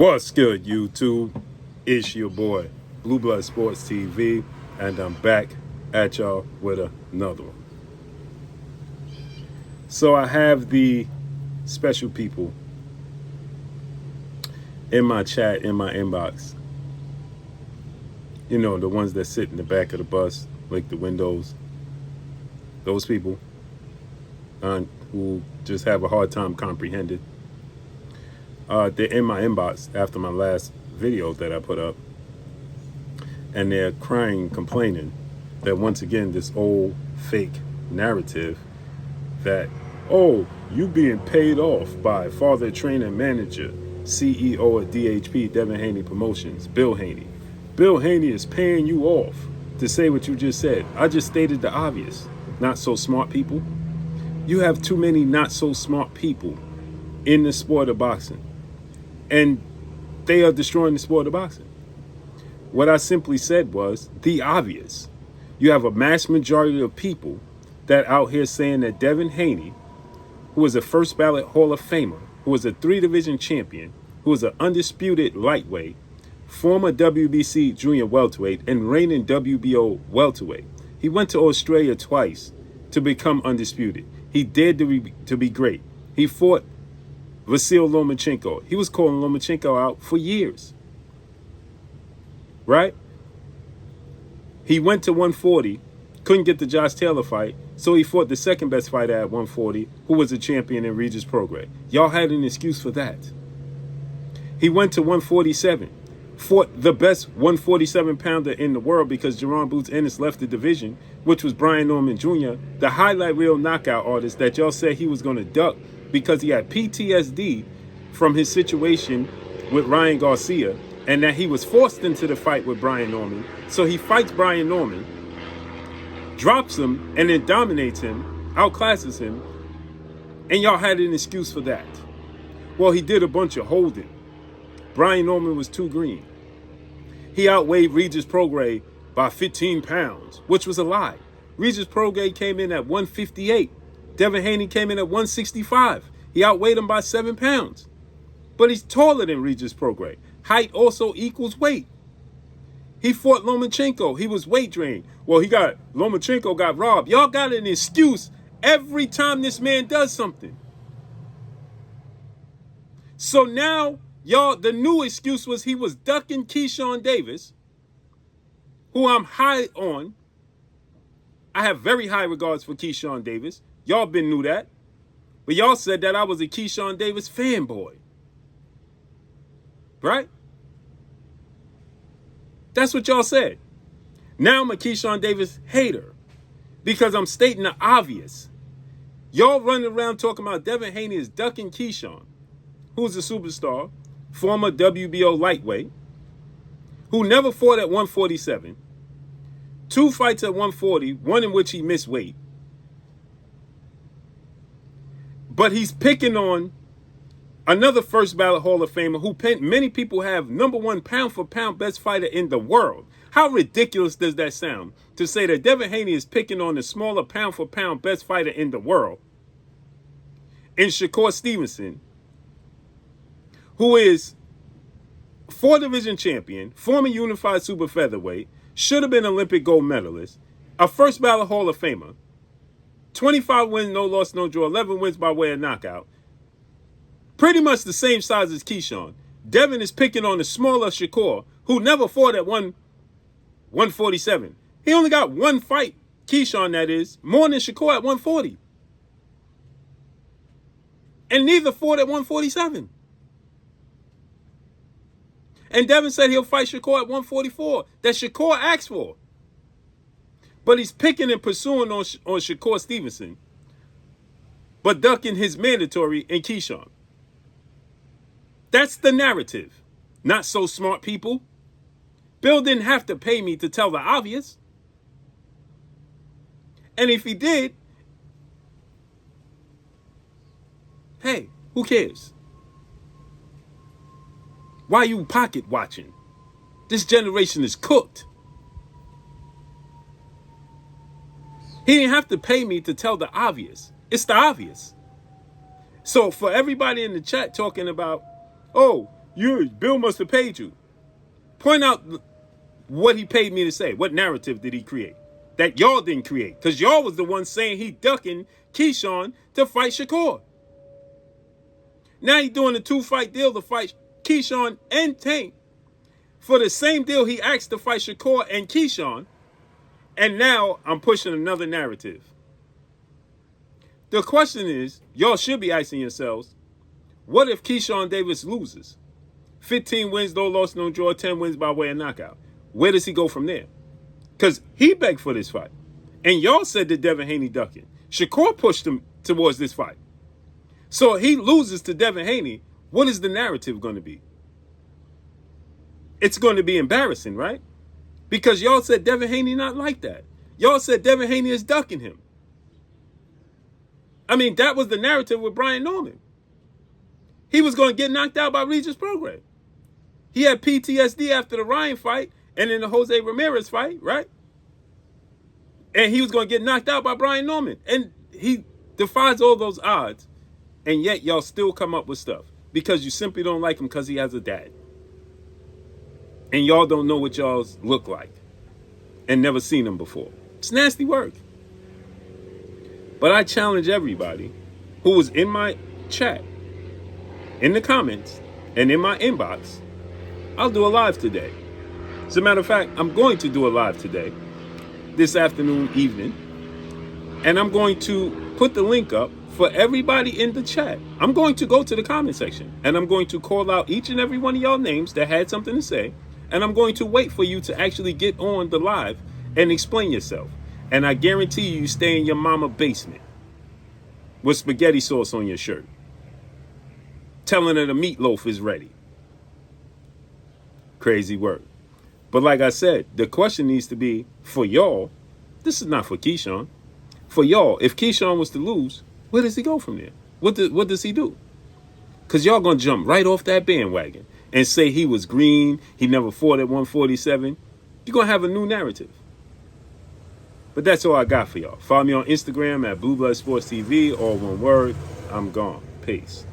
What's good, YouTube? It's your boy, Blue Blood Sports TV, and I'm back at y'all with another one. So I have the special people in my chat, in my inbox. You know, the ones that sit in the back of the bus, lick the windows. Those people who just have a hard time comprehending. They're in my inbox after my last video that I put up, and they're crying, complaining that once again this old fake narrative that, oh, you being paid off by father, trainer, manager, CEO of DHP, Devin Haney Promotions, Bill Haney. Bill Haney is paying you off to say what you just said. I just stated the obvious. Not so smart people. You have too many not so smart people in the sport of boxing. And they are destroying the sport of boxing. What I simply said was the obvious. You have a mass majority of people that out here saying that Devin Haney, who is a first ballot Hall of Famer, who is a 3-division champion, who is an undisputed lightweight, former WBC junior welterweight, and reigning WBO welterweight. He went to Australia twice to become undisputed. He dared to be great. He fought Vasil Lomachenko. He was calling Lomachenko out for years. Right? He went to 140, couldn't get the Josh Taylor fight, so he fought the second best fighter at 140, who was a champion in Regis Prograis. Y'all had an excuse for that. He went to 147, fought the best 147-pounder in the world because Jaron Boots Ennis left the division, which was Brian Norman Jr., the highlight reel knockout artist that y'all said he was going to duck because he had PTSD from his situation with Ryan Garcia, and that he was forced into the fight with Brian Norman. So he fights Brian Norman, drops him, and then dominates him, outclasses him, and y'all had an excuse for that. Well, he did a bunch of holding. Brian Norman was too green. He outweighed Regis Prograis by 15 pounds, which was a lie. Regis Prograis came in at 158. Devin Haney came in at 165. He outweighed him by 7 pounds. But he's taller than Regis Prograis. Height also equals weight. He fought Lomachenko. He was weight drained. Well, Lomachenko got robbed. Y'all got an excuse every time this man does something. So now, y'all, the new excuse was he was ducking Keyshawn Davis, who I'm high on. I have very high regards for Keyshawn Davis. Y'all knew that. But y'all said that I was a Keyshawn Davis fanboy. Right? That's what y'all said. Now I'm a Keyshawn Davis hater because I'm stating the obvious. Y'all running around talking about Devin Haney is ducking Keyshawn, who's a superstar, former WBO lightweight, who never fought at 147, 2 fights at 140, one in which he missed weight. But he's picking on another first ballot Hall of Famer who many people have #1 pound for pound best fighter in the world. How ridiculous does that sound to say that Devin Haney is picking on the smaller pound for pound best fighter in the world, in Shakur Stevenson, who is 4-division champion, former unified super featherweight, should have been Olympic gold medalist, a first ballot Hall of Famer, 25 wins, no loss, no draw, 11 wins by way of knockout. Pretty much the same size as Keyshawn. Devin is picking on the smaller Shakur, who never fought at 147. He only got one fight, Keyshawn that is, more than Shakur at 140. And neither fought at 147. And Devin said he'll fight Shakur at 144. That Shakur asked for. But he's picking and pursuing on Shakur Stevenson, but ducking his mandatory in Keyshawn. That's the narrative. Not so smart people. Bill didn't have to pay me to tell the obvious. And if he did, hey, who cares? Why are you pocket watching? This generation is cooked. He didn't have to pay me to tell the obvious. It's the obvious. So for everybody in the chat talking about, oh, Bill must have paid you. Point out what he paid me to say. What narrative did he create that y'all didn't create? Because y'all was the ones saying he ducking Keyshawn to fight Shakur. Now he doing a 2-fight deal to fight Keyshawn and Tank for the same deal he asked to fight Shakur and Keyshawn. And now I'm pushing another narrative. The question is, y'all should be asking yourselves, what if Keyshawn Davis loses? 15 wins, no loss, no draw, 10 wins by way of knockout. Where does he go from there? Because he begged for this fight. And y'all said that Devin Haney ducking. Shakur pushed him towards this fight. So if he loses to Devin Haney, what is the narrative going to be? It's going to be embarrassing, right? Because y'all said Devin Haney not like that. Y'all said Devin Haney is ducking him. I mean, that was the narrative with Brian Norman. He was going to get knocked out by Regis Prograis. He had PTSD after the Ryan fight and in the Jose Ramirez fight, right? And he was going to get knocked out by Brian Norman. And he defies all those odds. And yet y'all still come up with stuff. Because you simply don't like him because he has a dad. And y'all don't know what y'all's look like. And never seen him before. It's nasty work. But I challenge everybody who was in my chat, in the comments, and in my inbox. I'll do a live today. As a matter of fact, I'm going to do a live today, this afternoon, evening. And I'm going to put the link up for everybody in the chat. I'm going to go to the comment section. And I'm going to call out each and every one of y'all names that had something to say. And I'm going to wait for you to actually get on the live and explain yourself. And I guarantee you stay in your mama basement with spaghetti sauce on your shirt, telling her the meatloaf is ready. Crazy work. But like I said, the question needs to be for y'all. This is not for Keyshawn. For y'all, if Keyshawn was to lose, where does he go from there? What does he do? Because y'all going to jump right off that bandwagon and say he was green, he never fought at 147. You're going to have a new narrative. But that's all I got for y'all. Follow me on Instagram at Blue Blood Sports TV, all one word. I'm gone. Peace.